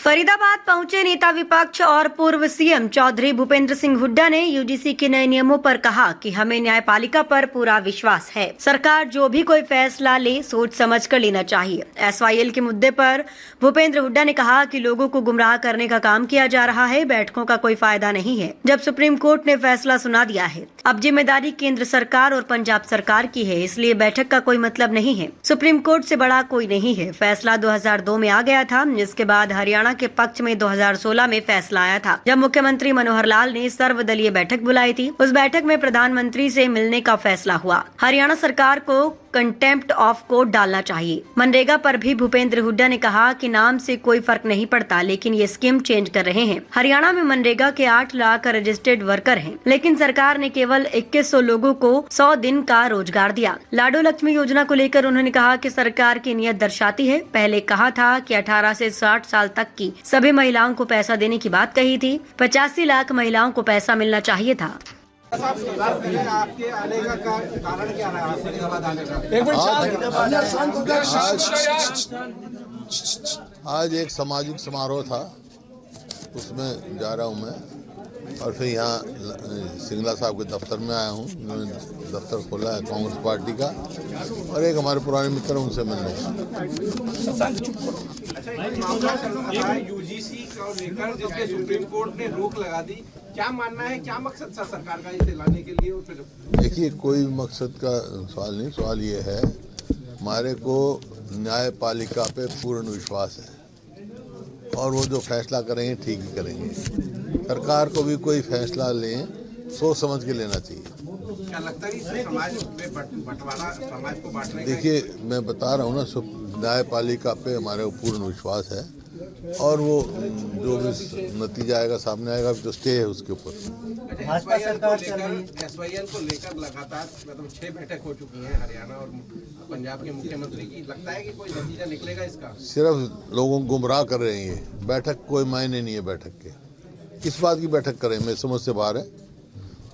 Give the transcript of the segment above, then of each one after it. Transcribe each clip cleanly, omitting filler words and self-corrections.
फरीदाबाद पहुंचे नेता विपक्ष और पूर्व सीएम चौधरी भूपेंद्र सिंह हुड्डा ने यूजीसी के नए नियमों पर कहा कि हमें न्यायपालिका पर पूरा विश्वास है। सरकार जो भी कोई फैसला ले सोच समझ कर लेना चाहिए। एसवाईएल के मुद्दे पर भूपेंद्र हुड्डा ने कहा कि लोगों को गुमराह करने का काम किया जा रहा है। बैठकों का कोई फायदा नहीं है जब सुप्रीम कोर्ट ने फैसला सुना दिया है। अब जिम्मेदारी केंद्र सरकार और पंजाब सरकार की है, इसलिए बैठक का कोई मतलब नहीं है। सुप्रीम कोर्ट से बड़ा कोई नहीं है। फैसला 2002 में आ गया था, जिसके बाद हरियाणा के पक्ष में 2016 में फैसला आया था, जब मुख्यमंत्री मनोहर लाल ने सर्वदलीय बैठक बुलाई थी। उस बैठक में प्रधानमंत्री से मिलने का फैसला हुआ। हरियाणा सरकार को कंटेम्प्ट ऑफ कोर्ट डालना चाहिए। मनरेगा पर भी भूपेंद्र हुड्डा ने कहा कि नाम से कोई फर्क नहीं पड़ता, लेकिन ये स्कीम चेंज कर रहे हैं। हरियाणा में मनरेगा के 8 लाख रजिस्टर्ड वर्कर हैं, लेकिन सरकार ने केवल 2100 लोगों को 100 दिन का रोजगार दिया। लाडो लक्ष्मी योजना को लेकर उन्होंने कहा कि सरकार की नीयत दर्शाती है। पहले कहा था कि 18 से 60 साल तक की सभी महिलाओं को पैसा देने की बात कही थी। 85 लाख महिलाओं को पैसा मिलना चाहिए था। आपके आने का कारण क्या रहा फरीदाबाद आने का? आज एक सामाजिक समारोह था, उसमें जा रहा हूँ मैं, और फिर यहाँ सिंगला साहब के दफ्तर में आया हूँ। उन्होंने दफ्तर खोला है कांग्रेस पार्टी का, और एक हमारे पुराने मित्र उनसे मिलने। यूजीसी को लेकर जिसके सुप्रीम कोर्ट ने रोक लगा दी, क्या मानना है, क्या मकसद था सरकार का इसे लाने के लिए? देखिए, कोई मकसद का सवाल नहीं। सवाल ये है, हमारे को न्यायपालिका पे पूर्ण विश्वास है, और वो जो फैसला करेंगे ठीक ही करेंगे। सरकार को भी कोई फैसला लें सोच समझ के लेना चाहिए। क्या लगता है इससे समाज में बंटवारा, समाज को बांटने? देखिए, मैं बता रहा हूँ ना, न्यायपालिका पे हमारे को पूर्ण विश्वास है, और वो जो भी नतीजा आएगा सामने आएगा, तो स्टे है उसके ऊपर। भाजपा सरकार एसवाईएल को लेकर लगातार 6 बैठक हो चुकी है हरियाणा और पंजाब के मुख्यमंत्री की। लगता है कि कोई नतीजा निकलेगा इसका? सिर्फ लोगों को गुमराह कर रहे हैं। बैठक कोई मायने नहीं है बैठक के। किस बात की बैठक करें, मैं समझ से बाहर है।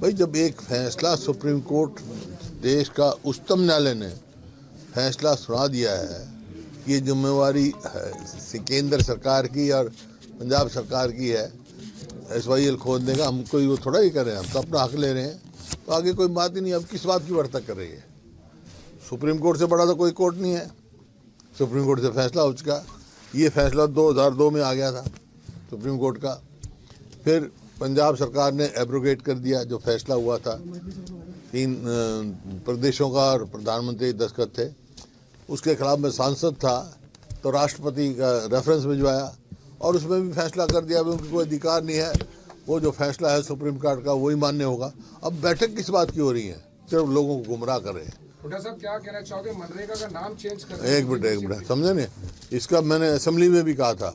भाई, जब एक फैसला सुप्रीम कोर्ट, देश का उच्चतम न्यायालय ने फैसला सुना दिया है कि ये जिम्मेवारी केंद्र सरकार की और पंजाब सरकार की है एसवाईएल खोलने का, हम कोई वो थोड़ा ही कर रहे हैं, हम तो अपना हक ले रहे हैं। तो आगे कोई बात ही नहीं। अब किस बात की बैठक कर रही है? सुप्रीम कोर्ट से बड़ा तो कोई कोर्ट नहीं है। सुप्रीम कोर्ट से फैसला हो चुका। ये फैसला 2002 में आ गया था सुप्रीम कोर्ट का। फिर पंजाब सरकार ने एब्रोगेट कर दिया जो फैसला हुआ था। 3 प्रदेशों का और प्रधानमंत्री दस्तखत थे। उसके खिलाफ में सांसद था, तो राष्ट्रपति का रेफरेंस भिजवाया, और उसमें भी फैसला कर दिया कि उनको कोई अधिकार नहीं है, वो जो फैसला है सुप्रीम कोर्ट का वही मान्य होगा। अब बैठक किस बात की हो रही है? सिर्फ लोगों को गुमराह कर रहे हैं। हुड्डा साहब, क्या कहना चाहोगे? मनरेगा का नाम चेंज कर? एक मिनट समझे नहीं? इसका मैंने असेंबली में भी कहा था,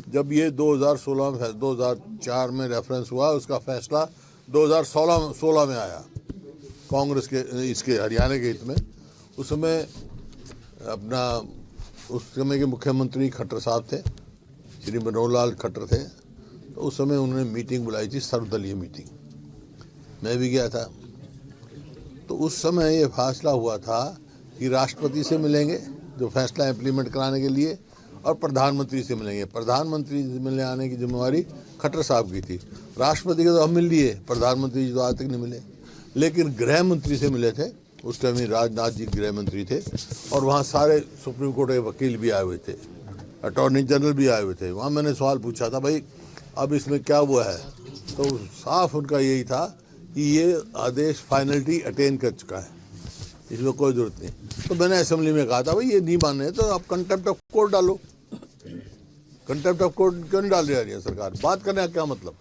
जब ये 2004 में रेफरेंस हुआ, उसका फैसला 2016 में आया कांग्रेस के इसके हरियाणा के हित में। उसमें अपना उस समय के मुख्यमंत्री खट्टर साहब थे, श्री मनोहर लाल खट्टर थे। तो उस समय उन्होंने मीटिंग बुलाई थी, सर्वदलीय मीटिंग, मैं भी गया था। तो उस समय ये फैसला हुआ था कि राष्ट्रपति से मिलेंगे जो फैसला इम्प्लीमेंट कराने के लिए, और प्रधानमंत्री से मिलेंगे। प्रधानमंत्री से मिलने आने की जिम्मेवारी खट्टर साहब की थी। राष्ट्रपति के तो हम मिल लिए, प्रधानमंत्री जी तो आज तक नहीं मिले। लेकिन गृह मंत्री से मिले थे। उस टाइम राजनाथ जी गृह मंत्री थे, और वहाँ सारे सुप्रीम कोर्ट के वकील भी आए हुए थे, अटॉर्नी जनरल भी आए हुए थे। वहाँ मैंने सवाल पूछा था, भाई अब इसमें क्या हुआ है? तो साफ उनका यही था कि ये आदेश फाइनलिटी अटेन कर चुका है, इसमें कोई जरूरत नहीं। तो मैंने असेंबली में कहा था, भाई ये नहीं मान रहे तो आप कंटेम्प्ट ऑफ कोर्ट डालो। कंटेम्प्ट ऑफ कोर्ट क्यों नहीं डाल रही है सरकार? बात करने का क्या मतलब?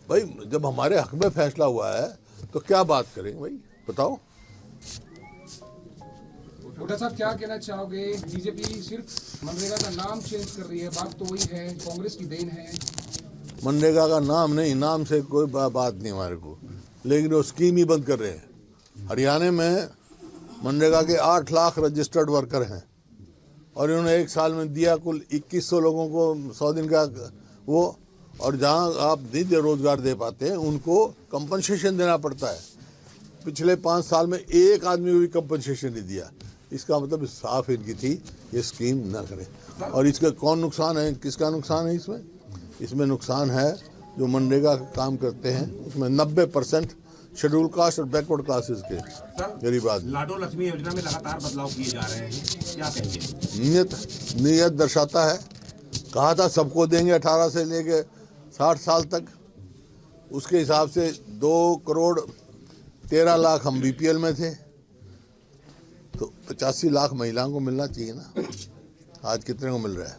भाई, जब हमारे हक में फैसला हुआ है तो क्या बात करें? भाई बताओ। हुड्डा साहब, क्या कहना चाहोगे? बीजेपी सिर्फ मनरेगा का नाम चेंज कर रही है, बात तो वही है, कांग्रेस की देन है। मनरेगा का नाम नहीं, नाम से कोई बात नहीं हमारे को, लेकिन वो स्कीम ही बंद कर रहे हैं। हरियाणा में मनरेगा के 8 लाख रजिस्टर्ड वर्कर हैं, और इन्होंने एक साल में दिया कुल 2100 लोगों को 100 दिन का वो। और जहां आप नहीं रोजगार दे पाते हैं उनको कंपनसेशन देना पड़ता है। पिछले 5 साल में एक आदमी को भी कंपनसेशन नहीं दिया। इसका मतलब साफ इनकी थी ये स्कीम ना करें। और इसका कौन नुकसान है, किसका नुकसान है इसमें? इसमें नुकसान है जो मनरेगा का काम करते हैं, उसमें 90% शेड्यूल कास्ट और बैकवर्ड क्लासेस के गरीब आदमी। लाडो लक्ष्मी योजना में लगातार बदलाव किए जा रहे हैं, क्या कहेंगे? नीयत दर्शाता है। कहा था सबको देंगे 18 से लेके 60 साल तक, उसके हिसाब से 2 करोड़ 13 लाख हम बीपीएल में थे, तो 85 लाख महिलाओं को मिलना चाहिए ना। आज कितने को मिल रहा है?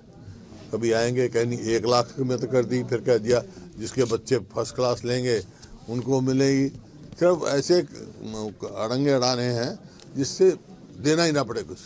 कभी आएंगे कहीं नहीं 1 लाख में तो कर दी, फिर कह दिया जिसके बच्चे फर्स्ट क्लास लेंगे उनको मिलेगी। सिर्फ ऐसे अड़ंगे अड़ाने हैं जिससे देना ही ना पड़े कुछ।